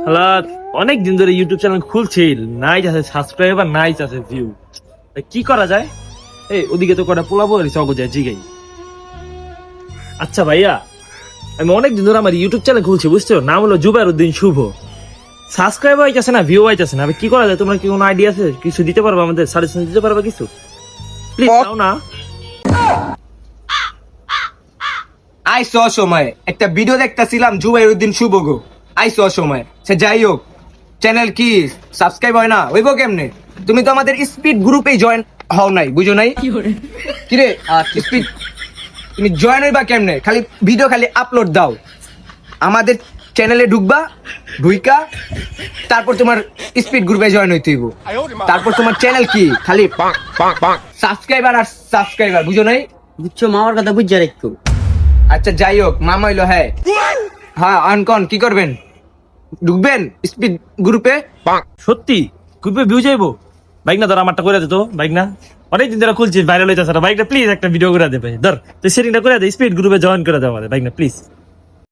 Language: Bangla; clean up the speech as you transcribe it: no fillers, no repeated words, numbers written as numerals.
হ্যালো, অনেক দিন ধরে ইউটিউব চ্যানেল খুলছি, নাই আছে সাবস্ক্রাইবার, নাই আছে ভিউ। কি করা যায়? এই ওদিকে তো কটা পোলাবো চগো যায় জিগাই। আচ্ছা ভাইয়া, আমি অনেক দিন ধরে আমার ইউটিউব চ্যানেল খুলছি, বুঝছো? নাম হলো জুবাইরউদ্দিন শুভ। সাবস্ক্রাইবার হইতেছে না, ভিউ হইতেছে না। কি করা যায়? তোমরা কি কোনো আইডিয়া আছে? কিছু দিতে পারবে আমাদের? সাজেশন দিতে পারবে কিছু? প্লিজ দাও না। আইসো অসময়ে একটা ভিডিও দেখতেছিলাম জুবাইরউদ্দিন শুভ গো। আইসো অসময়ে সে যাই হোক, চ্যানেল কি সাবস্ক্রাইব হয় না হইব কেমনে? তুমি তো আমাদের স্পিড গ্রুপে জয়েন হও নাই, বুঝো নাই? কিরে স্পিড তুমি জয়েন হইবা কেমনে? খালি ভিডিও খালি আপলোড দাও, আমাদের চ্যানেলে ঢুকবা, ঢুইকা তারপর তোমার স্পিড গ্রুপে জয়েন হইতে হইব। তারপর তোমার চ্যানেল কি খালি সাবস্ক্রাইবার আর সাবস্ক্রাইবার, বুঝো নাই? বুঝছো, মামার কথা বুঝছো একটু। আচ্ছা যাই হোক, মামা হইলো। হ্যাঁ হ্যাঁ, আনকন কি করবেন? ঢুকবেন স্পিড গ্রুপে? সত্যি গ্রুপে ভিউ যাইবো? বাইক না ধর, আমারটা করে দে তো। বাইক না অনেকদিন ধরে খুলছি, ভাইরাল হইতেছে না। বাইকটা প্লিজ একটা ভিডিও করে দে ভাই, ধর তুই সেটিংটা করে দে, স্পিড গ্রুপে জয়েন করে দে আমাদের। বাইক না প্লিজ।